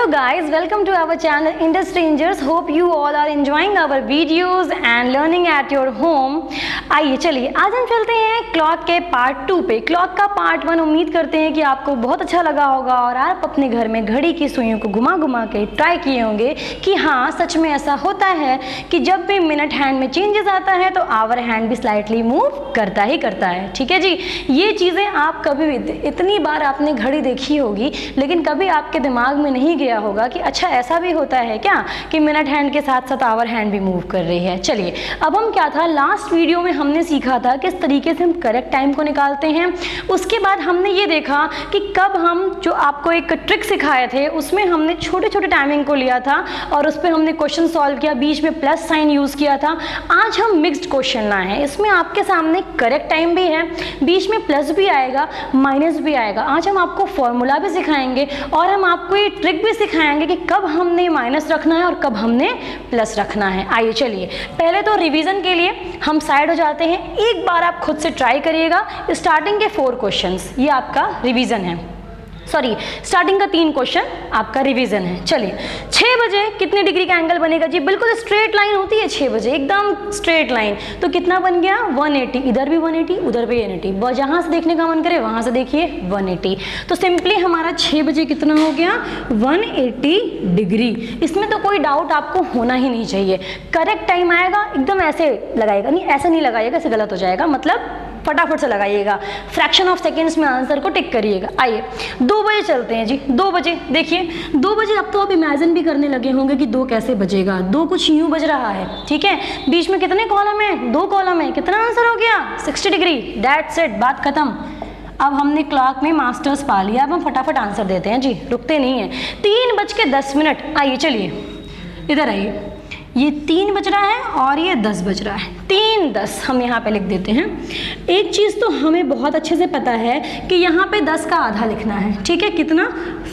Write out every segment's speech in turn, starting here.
Hello guys, welcome to our channel Industringers. Hope you all are enjoying our videos and learning at your home. आइए चलिए आज हम चलते हैं clock के पार्ट 2 पे। क्लॉक का पार्ट 1 उम्मीद करते हैं कि आपको बहुत अच्छा लगा होगा और आप अपने घर में घड़ी की सुइयों को घुमा घुमा के ट्राई किए होंगे कि हाँ सच में ऐसा होता है कि जब भी मिनट हैंड में चेंजेस आता है तो आवर हैंड भी स्लाइटली मूव करता ही करता है। ठीक है जी, ये चीज़ें आप कभी भी इतनी बार आपने घड़ी देखी होगी लेकिन कभी आपके दिमाग में नहीं गया होगा कि अच्छा ऐसा भी होता है क्या कि मिनट हैंड के साथ साथ आवर हैंड भी मूव कर रही है। चलिए अब हम क्या था लास्ट वीडियो में हमने सीखा था किस तरीके से हम करेक्ट टाइम को निकालते हैं। उसके बाद हमने ये देखा कि कब हम जो आपको एक ट्रिक सिखाए थे उसमें हमने छोटे छोटे टाइमिंग को लिया था और उस पर हमने क्वेश्चन सॉल्व किया, बीच में प्लस साइन यूज़ किया था। आज हम मिक्स्ड क्वेश्चन लाए हैं, इसमें आपके सामने करेक्ट टाइम भी है, बीच में प्लस भी आएगा माइनस भी आएगा। आज हम आपको फॉर्मूला भी सिखाएंगे और हम आपको ये ट्रिक भी सिखाएंगे कि कब हमने माइनस रखना है और कब हमने प्लस रखना है। आइए चलिए पहले तो रिवीजन के लिए हम साइड हो जाते हैं। एक बार आप खुद से ट्राई करिएगा। स्टार्टिंग के 4 क्वेश्चंस ये आपका रिवीजन है, सॉरी स्टार्टिंग का 3 क्वेश्चन आपका रिवीजन है। चलिए 6 बजे कितने डिग्री का एंगल बनेगा जी? बिल्कुल स्ट्रेट लाइन होती है 6 बजे, एकदम स्ट्रेट लाइन। तो कितना बन गया 180, इधर भी 180 उधर भी 180, जहाँ से देखने का मन करे वहाँ से देखिए 180। तो सिंपली हमारा 6 बजे कितना हो गया 180 डिग्री। इसमें तो कोई डाउट आपको होना ही नहीं चाहिए। करेक्ट टाइम आएगा एकदम ऐसे लगाएगा, नहीं ऐसे नहीं लगाइएगा, ऐसे गलत हो जाएगा, मतलब फटाफट से लगाइएगा, फ्रैक्शन ऑफ सेकेंड्स में आंसर को टिक करिएगा। आइए 2 बजे चलते हैं जी। 2 बजे देखिए 2 बजे अब तो आप इमेजिन भी करने लगे होंगे कि 2 कैसे बजेगा। 2 कुछ यूँ बज रहा है, ठीक है। बीच में कितने कॉलम है? 2 कॉलम है। कितना आंसर हो गया 60 डिग्री। दैट्स इट, बात खत्म। अब हमने क्लॉक में मास्टर्स पा लिया, अब हम फटाफट आंसर देते हैं जी, रुकते नहीं हैं। 3:10। आइए चलिए इधर आइए, ये 3 बज रहा है और ये 10 बज रहा है। 3:10 हम यहाँ पे लिख देते हैं। एक चीज़ तो हमें बहुत अच्छे से पता है कि यहाँ पे 10 का आधा लिखना है, ठीक है। कितना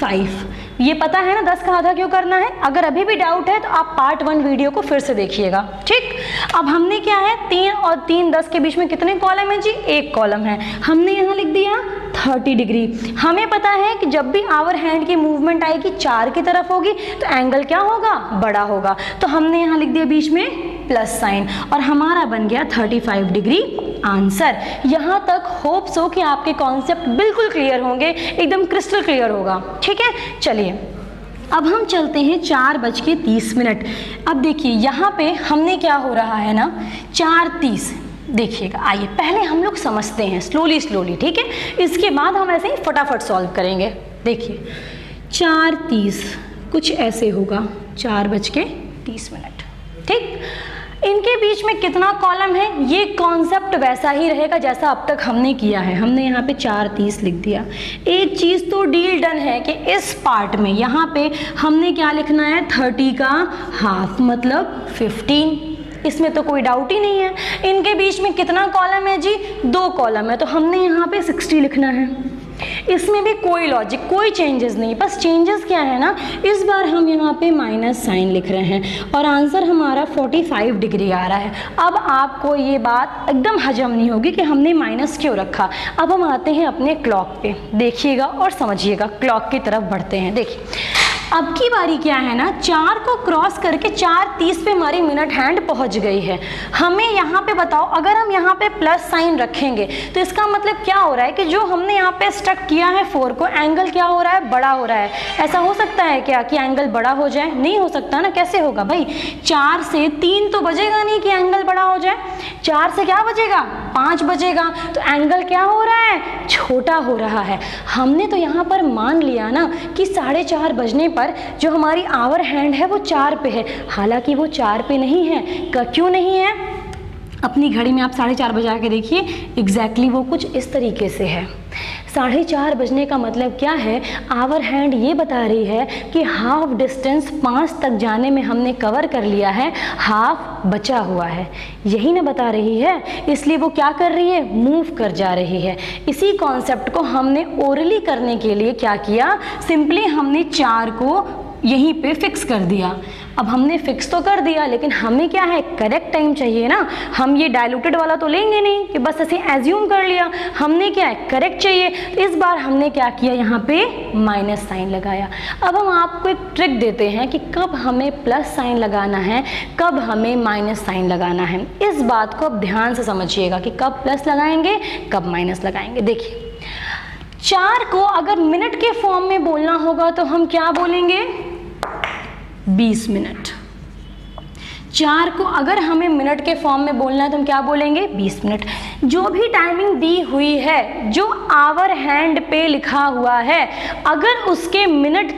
5, ये पता है ना 10 का आधा क्यों करना है। अगर अभी भी डाउट है तो आप पार्ट 1 वीडियो को फिर से देखिएगा, ठीक। अब हमने क्या है 3 और 3 10 के बीच में कितने कॉलम है जी? 1 कॉलम है। हमने यहाँ लिख दिया 30 डिग्री। हमें पता है कि जब भी आवर हैंड की मूवमेंट आएगी 4 की तरफ होगी तो एंगल क्या होगा? बड़ा होगा। तो हमने यहाँ लिख दिया बीच में प्लस साइन और हमारा बन गया 35 डिग्री आंसर। यहाँ तक होप सो कि आपके कॉन्सेप्ट बिल्कुल क्लियर होंगे, एकदम क्रिस्टल क्लियर होगा, ठीक है। चलिए अब हम चलते हैं 4:30। अब देखिए यहाँ पे हमने क्या हो रहा है ना 4:30। देखिएगा, आइए पहले हम लोग समझते हैं स्लोली, ठीक है। इसके बाद हम ऐसे ही फटाफट सॉल्व करेंगे। देखिए 4:30 कुछ ऐसे होगा, 4:30, ठीक। इनके बीच में कितना कॉलम है? ये कॉन्सेप्ट वैसा ही रहेगा जैसा अब तक हमने किया है। हमने यहाँ पे 4:30 लिख दिया। एक चीज़ तो डील डन है कि इस पार्ट में यहाँ पे हमने क्या लिखना है 30 का हाफ मतलब 15। इसमें तो कोई डाउट ही नहीं है। इनके बीच में कितना कॉलम है जी? 2 कॉलम है, तो हमने यहाँ पे 60 लिखना है। इसमें भी कोई लॉजिक, कोई चेंजेस नहीं। बस चेंजेस क्या है ना, इस बार हम यहाँ पे माइनस साइन लिख रहे हैं और आंसर हमारा 45 डिग्री आ रहा है। अब आपको ये बात एकदम हजम नहीं होगी कि हमने माइनस क्यों रखा। अब हम आते हैं अपने क्लॉक पे, देखिएगा और समझिएगा। क्लॉक की तरफ बढ़ते हैं। देखिए अब की बारी क्या है ना, 4 को क्रॉस करके 4:30 पे हमारी मिनट हैंड पहुंच गई है। हमें यहाँ पे बताओ, अगर हम यहाँ पे प्लस साइन रखेंगे तो इसका मतलब क्या हो रहा है कि जो हमने यहाँ पे स्टक किया है 4 को, एंगल क्या हो रहा है? बड़ा हो रहा है। ऐसा हो सकता है क्या कि एंगल बड़ा हो जाए? नहीं हो सकता ना। कैसे होगा भाई? 4 से 3 तो बजेगा नहीं कि एंगल बड़ा हो जाए। 4 से क्या बजेगा? 5 बजेगा। तो एंगल क्या हो रहा है? छोटा हो रहा है। हमने तो यहाँ पर मान लिया ना कि 4:30 बजने पर जो हमारी आवर हैंड है वो 4 पे है, हालांकि वो 4 पे नहीं है। क्यों नहीं है? अपनी घड़ी में आप 4:30 बजा के देखिए, एग्जैक्टली वो कुछ इस तरीके से है। 4:30 बजने का मतलब क्या है? आवर हैंड ये बता रही है कि हाफ डिस्टेंस 5 तक जाने में हमने कवर कर लिया है, हाफ बचा हुआ है। यही ना बता रही है, इसलिए वो क्या कर रही है? मूव कर जा रही है। इसी कॉन्सेप्ट को हमने ओरली करने के लिए क्या किया? सिंपली हमने 4 को यहीं पे फिक्स कर दिया। अब हमने फिक्स तो कर दिया, लेकिन हमें क्या है, करेक्ट टाइम चाहिए ना। हम ये डायलूटेड वाला तो लेंगे नहीं कि बस ऐसे एज्यूम कर लिया, हमने क्या है, करेक्ट चाहिए। इस बार हमने क्या किया, यहाँ पे माइनस साइन लगाया। अब हम आपको एक ट्रिक देते हैं कि कब हमें प्लस साइन लगाना है, कब हमें माइनस साइन लगाना है। इस बात को अब ध्यान से समझिएगा कि कब प्लस लगाएंगे, कब माइनस लगाएंगे। देखिए 4 को अगर मिनट के फॉर्म में बोलना होगा तो हम क्या बोलेंगे, 20 मिनट। 4 को अगर हमें मिनट के फॉर्म में बोलना है तो हम क्या बोलेंगे, 20 मिनट। जो भी टाइमिंग दी हुई है, जो आवर हैंड पे लिखा हुआ है, अगर उसके मिनट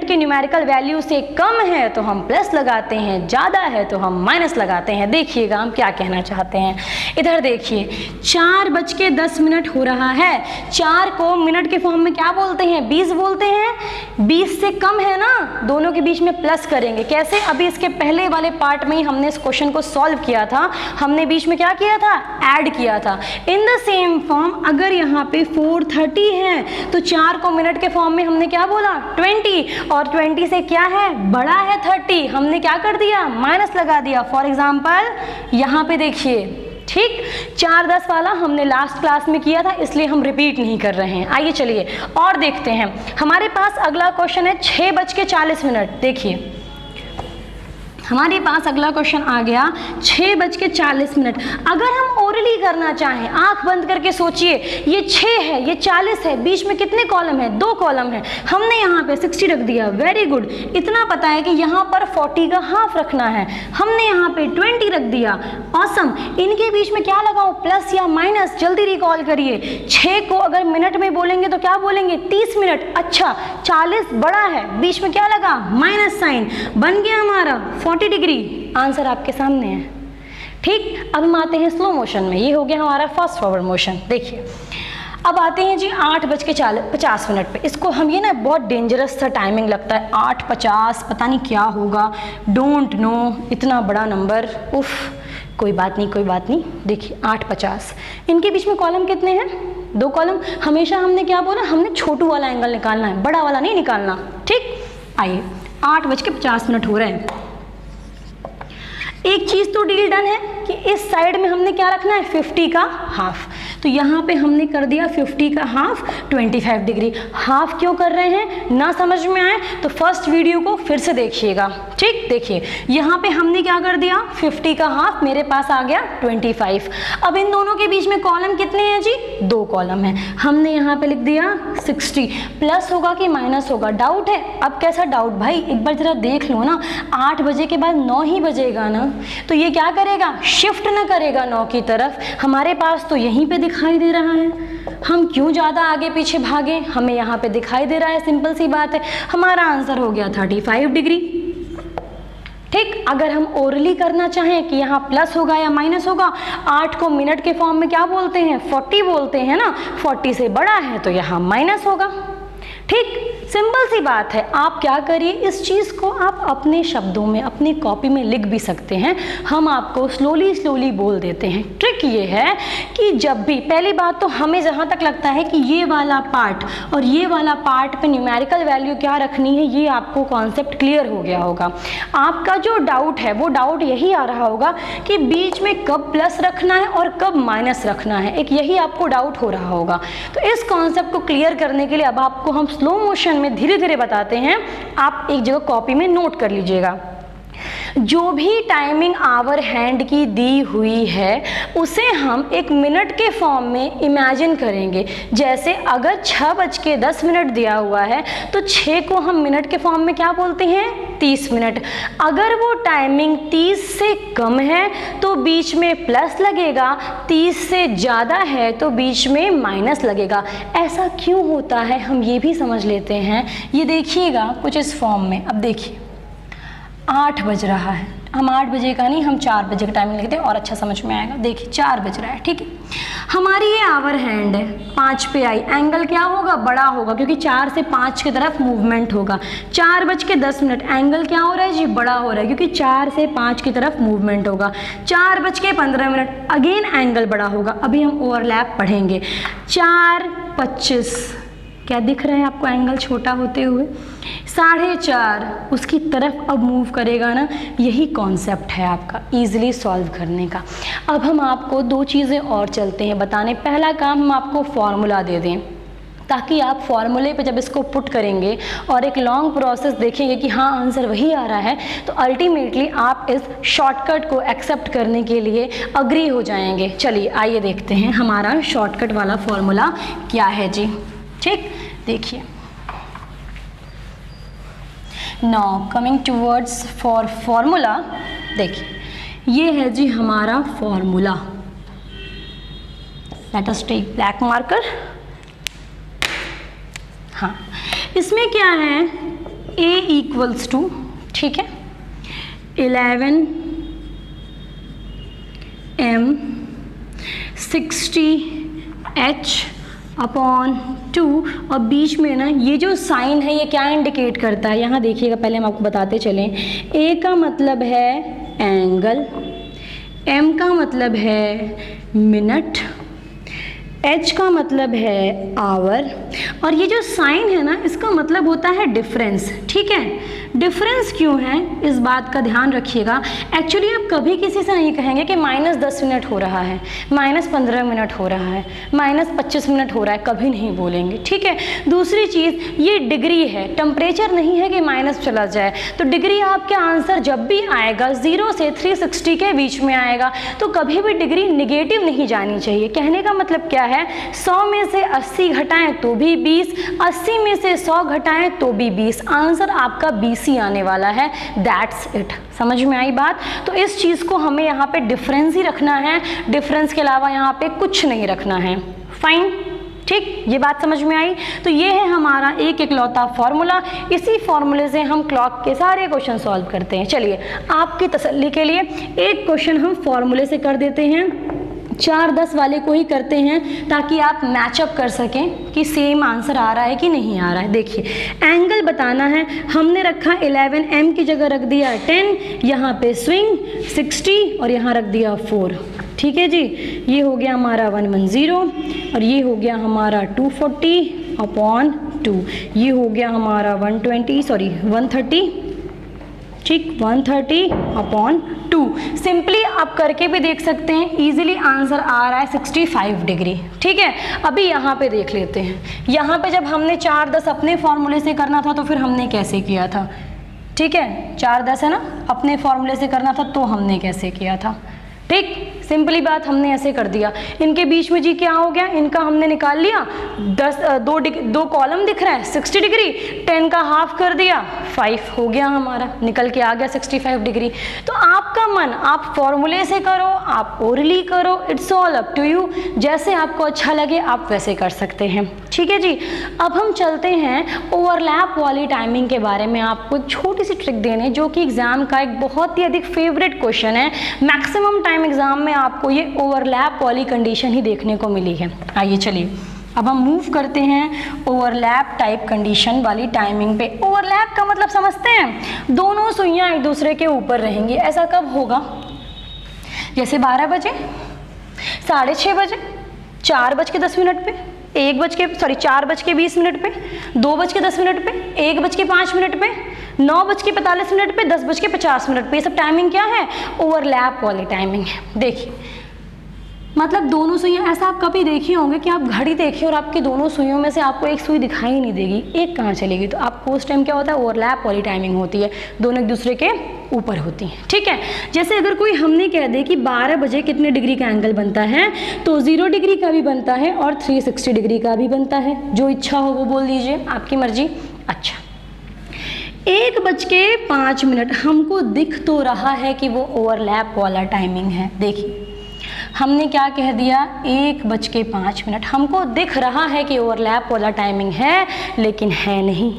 के न्यूमेरिकल वैल्यू से कम है तो हम प्लस लगाते हैं, ज़्यादा है तो हम माइनस लगाते हैं। देखिएगा हम क्या कहना चाहते हैं। इधर देखिए 4:10 हो रहा है। 4 को मिनट के फॉर्म में क्या बोलते हैं, 20 बोलते हैं। 20 से कम है ना, दोनों के बीच में प्लस करेंगे। कैसे, अभी इसके पहले वाले पार्ट में ही हमने इस क्वेश्चन को सॉल्व किया था। हमने बीच में क्या किया था, ऐड किया था। इन द सेम फॉर्म अगर यहाँ पे 4:30 है तो 4 को मिनट के फॉर्म में हमने क्या बोला, 20, और 20 से क्या है, बड़ा है 30, हमने क्या कर दिया, माइनस लगा दिया। फॉर एग्जाम्पल यहाँ पे देखिए, ठीक, 4:10 वाला हमने लास्ट क्लास में किया था, इसलिए हम रिपीट नहीं कर रहे हैं। आइए चलिए और देखते हैं। हमारे पास अगला क्वेश्चन है 6:40। देखिए हमारे पास अगला क्वेश्चन आ गया 6:40। अगर हम ओरली करना चाहें, आंख बंद करके सोचिए, ये 6 है, ये 40 है, बीच में कितने कॉलम है, 2 कॉलम है। हमने यहाँ पे 60 रख दिया, वेरी गुड। इतना पता है कि यहाँ पर 40 का हाफ रखना है, हमने यहाँ पे 20 रख दिया, ऑसम। इनके बीच में क्या लगाऊं, प्लस या माइनस, जल्दी रिकॉल करिए। 6 को अगर मिनट में बोलेंगे तो क्या बोलेंगे, 30 मिनट। अच्छा 40 बड़ा है, बीच में क्या लगा, माइनस साइन, बन गया हमारा 40 डिग्री। आंसर आपके सामने है, ठीक। अब हम आते हैं स्लो मोशन में। ये हो गया हमारा फास्ट फॉरवर्ड मोशन। देखिए अब आते हैं जी 8:50 पे। इसको हम, ये ना बहुत डेंजरस सा टाइमिंग लगता है, 8:50, पता नहीं क्या होगा, डोंट नो, इतना बड़ा नंबर, उफ, कोई बात नहीं, कोई बात नहीं। देखिए 8:50, इनके बीच में कॉलम कितने हैं, 2 कॉलम। हमेशा हमने क्या बोला, हमने छोटू वाला एंगल निकालना है, बड़ा वाला नहीं निकालना, ठीक। आइए 8:50 हो रहे हैं। एक चीज़ तो डील डन है कि इस साइड में हमने क्या रखना है, 50 का हाफ। तो यहाँ पे हमने कर दिया 50 का हाफ, 25 डिग्री। हाफ क्यों कर रहे हैं, ना समझ में आए तो फर्स्ट वीडियो को फिर से देखिएगा, ठीक। देखिए यहाँ पे हमने क्या कर दिया, 50 का हाफ, मेरे पास आ गया 25। अब इन दोनों के बीच में कॉलम कितने हैं जी, 2 कॉलम है। हमने यहाँ पे लिख दिया 60। प्लस होगा कि माइनस होगा, डाउट है। अब कैसा डाउट भाई, एक बार जरा देख लो ना, 8 बजे के बाद 9 ही बजेगा ना, तो ये क्या करेगा, शिफ्ट ना करेगा 9 की तरफ। हमारे पास तो यहीं पे दिखाई दे रहा है, हम क्यों ज़्यादा आगे पीछे भागे, हमें यहाँ पे दिखाई दे रहा है, सिंपल सी बात है। हमारा आंसर हो गया 35 डिग्री, ठीक। अगर हम ओरली करना चाहें कि यहाँ प्लस होगा या माइनस होगा, 8 को मिनट के फॉर्म में क्या बोलते हैं, 40 बोलते हैं ना, 40 से बड़ा है तो यहाँ माइनस होगा, ठीक। सिंपल सी बात है। आप क्या करिए, इस चीज़ को आप अपने शब्दों में, अपनी कॉपी में लिख भी सकते हैं, हम आपको स्लोली बोल देते हैं। ट्रिक ये है कि जब भी, पहली बात तो हमें जहाँ तक लगता है कि ये वाला पार्ट और ये वाला पार्ट पे न्यूमेरिकल वैल्यू क्या रखनी है, ये आपको कॉन्सेप्ट क्लियर हो गया होगा। आपका जो डाउट है वो डाउट यही आ रहा होगा कि बीच में कब प्लस रखना है और कब माइनस रखना है, एक यही आपको डाउट हो रहा होगा। तो इस कॉन्सेप्ट को क्लियर करने के लिए अब आपको हम स्लो मोशन में धीरे धीरे बताते हैं, आप एक जगह कॉपी में नोट कर लीजिएगा। जो भी टाइमिंग आवर हैंड की दी हुई है उसे हम एक मिनट के फॉर्म में इमेजिन करेंगे। जैसे अगर 6:10 दिया हुआ है तो 6 को हम मिनट के फॉर्म में क्या बोलते हैं, 30 मिनट। अगर वो टाइमिंग 30 से कम है तो बीच में प्लस लगेगा, 30 से ज़्यादा है तो बीच में माइनस लगेगा। ऐसा क्यों होता है हम ये भी समझ लेते हैं। ये देखिएगा कुछ इस फॉर्म में। अब देखिए 8 बज रहा है, हम 8 बजे का नहीं, हम 4 बजे का टाइमिंग लिखते हैं और अच्छा समझ में आएगा। देखिए 4 बज रहा है, ठीक है। हमारी ये आवर हैंड है, 5 पे आई, एंगल क्या होगा, बड़ा होगा, क्योंकि 4 से 5 की तरफ मूवमेंट होगा। 4:10, एंगल क्या हो रहा है जी, बड़ा हो रहा है, क्योंकि 4 से 5 की तरफ मूवमेंट होगा। 4:15, अगेन एंगल बड़ा होगा। अभी हम ओवरलैप पढ़ेंगे। 4:25, क्या दिख रहा है आपको एंगल छोटा होते हुए? 4.5 उसकी तरफ अब मूव करेगा ना, यही कॉन्सेप्ट है आपका ईजिली सॉल्व करने का। अब हम आपको 2 चीज़ें और चलते हैं बताने। पहला काम हम आपको फॉर्मूला दे दें ताकि आप फॉर्मूले पे जब इसको पुट करेंगे और एक लॉन्ग प्रोसेस देखेंगे कि हाँ आंसर वही आ रहा है, तो अल्टीमेटली आप इस शॉर्टकट को एक्सेप्ट करने के लिए अग्री हो जाएंगे। चलिए आइए देखते हैं हमारा शॉर्टकट वाला फॉर्मूला क्या है जी। ठीक, देखिए now coming towards for formula, देखिए ये है जी हमारा formula. Let us take black marker. हाँ, इसमें क्या है, A इक्वल्स टू, ठीक है, 11m 60h अपॉन 2, और बीच में ना ये जो साइन है ये क्या इंडिकेट करता है, यहाँ देखिएगा, पहले हम आपको बताते चलें। A का मतलब है एंगल, M का मतलब है मिनट, H का मतलब है आवर, और ये जो साइन है ना इसका मतलब होता है डिफरेंस। ठीक है, डिफरेंस क्यों है इस बात का ध्यान रखिएगा। एक्चुअली आप कभी किसी से नहीं कहेंगे कि -10 मिनट हो रहा है, -15 मिनट हो रहा है, -25 मिनट हो रहा है, कभी नहीं बोलेंगे। ठीक है, दूसरी चीज़ ये डिग्री है, टेम्परेचर नहीं है कि माइनस चला जाए, तो डिग्री आपके आंसर जब भी आएगा 0 से 360 के बीच में आएगा, तो कभी भी डिग्री निगेटिव नहीं जानी चाहिए। कहने का मतलब क्या है, 100 में से 80 घटाएं तो भी 20, 80 में से 100 घटाएं तो भी 20, आंसर आपका 20 ही आने वाला है। That's it. समझ में आई बात? तो इस चीज़ को हमें यहाँ पे डिफरेंस ही रखना है, डिफरेंस के अलावा यहाँ पे कुछ नहीं रखना है। फाइन, ठीक, ये बात समझ में आई? तो ये है हमारा एक इकलौता फॉर्मूला। इसी फॉर्मूले से हम क्लॉक के सारे क्वेश्चन सॉल्व करते हैं। चलिए आपकी तसल्ली के लिए एक क्वेश्चन हम फॉर्मूले से कर देते हैं, 4-10 वाले को ही करते हैं ताकि आप मैचअप कर सकें कि सेम आंसर आ रहा है कि नहीं आ रहा है। देखिए एंगल बताना है, हमने रखा 11m की जगह रख दिया 10, यहाँ पे स्विंग 60 और यहाँ रख दिया 4। ठीक है जी, ये हो गया हमारा 110 और ये हो गया हमारा 240 अपॉन 2, ये हो गया हमारा 130, ठीक, 130 अपॉन 2। सिंपली आप करके भी देख सकते हैं, इजीली आंसर आ रहा है 65 डिग्री। ठीक है, अभी यहाँ पे देख लेते हैं। यहाँ पे जब हमने 4-10 अपने फॉर्मूले से करना था तो फिर हमने कैसे किया था? ठीक है, 4-10 है ना, अपने फॉर्मूले से करना था तो हमने कैसे किया था? ठीक, सिंपली बात हमने ऐसे कर दिया। इनके बीच में जी क्या हो गया, इनका हमने निकाल लिया, 2 कॉलम दिख रहा है 60 डिग्री, 10 का हाफ कर दिया 5 हो गया हमारा, निकल के आ गया 65 डिग्री। तो आपका मन, आप फॉर्मूले से करो, आप ओरली करो, it's all up to you, जैसे आपको अच्छा लगे आप वैसे कर सकते हैं। ठीक है जी, अब हम चलते हैं ओवरलैप वाली टाइमिंग के बारे में आपको एक छोटी सी ट्रिक देने, जो कि एग्जाम का एक बहुत ही अधिक फेवरेट क्वेश्चन है। मैक्सिमम टाइम एग्जाम में आपको ये ओवरलैप वाली कंडीशन ही देखने को मिली है। आइए चलिए अब हम मूव करते हैं ओवरलैप टाइप कंडीशन वाली टाइमिंग पे। ओवरलैप का मतलब समझते हैं, दोनों सुइयां एक दूसरे के ऊपर रहेंगी। ऐसा कब होगा? जैसे 12 बजे, 6:30 बजे, 4:10 पे, 4:20 पे, 2:10 पे, 1:05 पे, 9:45 पे, 10:50 पे, ये सब टाइमिंग क्या है? ओवरलैप वाली टाइमिंग है। देखिए मतलब दोनों सुइयां, ऐसा आप कभी देखे होंगे कि आप घड़ी देखिए और आपकी दोनों सुइयों में से आपको एक सुई दिखाई नहीं देगी, एक कहाँ चलेगी? तो आपको उस टाइम क्या होता है? ओवरलैप वाली टाइमिंग होती है, दोनों एक दूसरे के ऊपर होती हैं। ठीक है, जैसे अगर कोई हमने कह दे कि 12 बजे कितने डिग्री का एंगल बनता है, तो 0 डिग्री का भी बनता है और 360 डिग्री का भी बनता है। जो इच्छा हो वो बोल दीजिए, आपकी मर्जी। अच्छा, 1:05 हमको दिख तो रहा है कि वो ओवरलैप वाला टाइमिंग है। देखिए हमने क्या कह दिया, 1:05 हमको दिख रहा है कि ओवरलैप वाला टाइमिंग है, लेकिन है नहीं।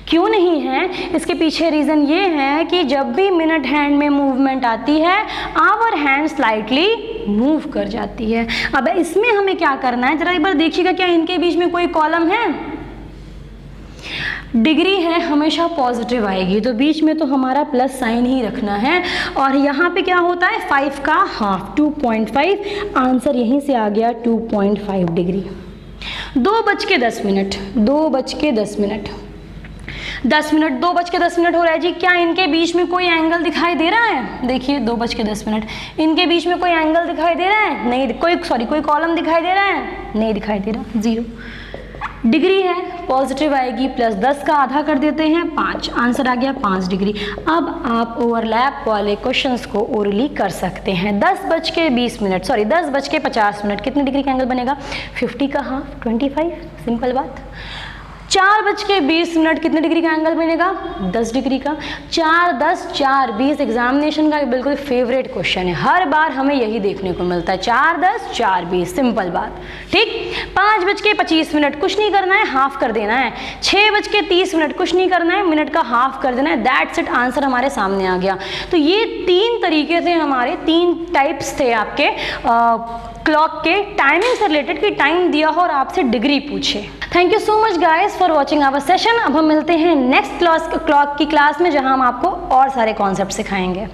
क्यों नहीं है? इसके पीछे रीज़न ये है कि जब भी मिनट हैंड में मूवमेंट आती है, आवर हैंड स्लाइटली मूव कर जाती है। अब इसमें हमें क्या करना है, जरा एक बार देखिएगा, क्या इनके बीच में कोई कॉलम है? डिग्री है, हमेशा पॉजिटिव आएगी, तो बीच में तो हमारा प्लस साइन ही रखना है। और यहाँ पे क्या होता है? 5 का हाफ, 2.5, आंसर यहीं से आ गया 2.5 डिग्री। 2:10, 2:10, 2:10 हो रहा है जी। क्या इनके बीच में कोई एंगल दिखाई दे रहा है? देखिए 2:10, इनके बीच में कोई एंगल दिखाई दे रहा है? नहीं। कोई कॉलम दिखाई दे रहा है? नहीं दिखाई दे रहा। 0 डिग्री है, पॉजिटिव आएगी, प्लस 10 का आधा कर देते हैं 5, आंसर आ गया 5 डिग्री। अब आप ओवरलैप वाले क्वेश्चंस को ओरली कर सकते हैं। 10:50, कितने डिग्री का एंगल बनेगा? 50 का हाफ 25, सिंपल बात। 4:20, कितने डिग्री का एंगल बनेगा? 10 डिग्री का। 4, 10, 4, 20 एग्जामिनेशन का बिल्कुल फेवरेट क्वेश्चन है, हर बार हमें यही देखने को मिलता है। 4, 10, 4, 20, सिंपल बात, ठीक। 5:25, कुछ नहीं करना है, हाफ कर देना है। 6:30, कुछ नहीं करना है, मिनट का हाफ कर देना है। दैट्स इट, आंसर हमारे सामने आ गया। तो ये 3 तरीके से हमारे 3 टाइप्स थे आपके क्लॉक के टाइमिंग से रिलेटेड, कि टाइम दिया हो और आपसे डिग्री पूछे। Thank you so much guys for watching our session. अब हम मिलते हैं नेक्स्ट क्लॉक की क्लास में, जहां हम आपको और सारे कॉन्सेप्ट सिखाएंगे।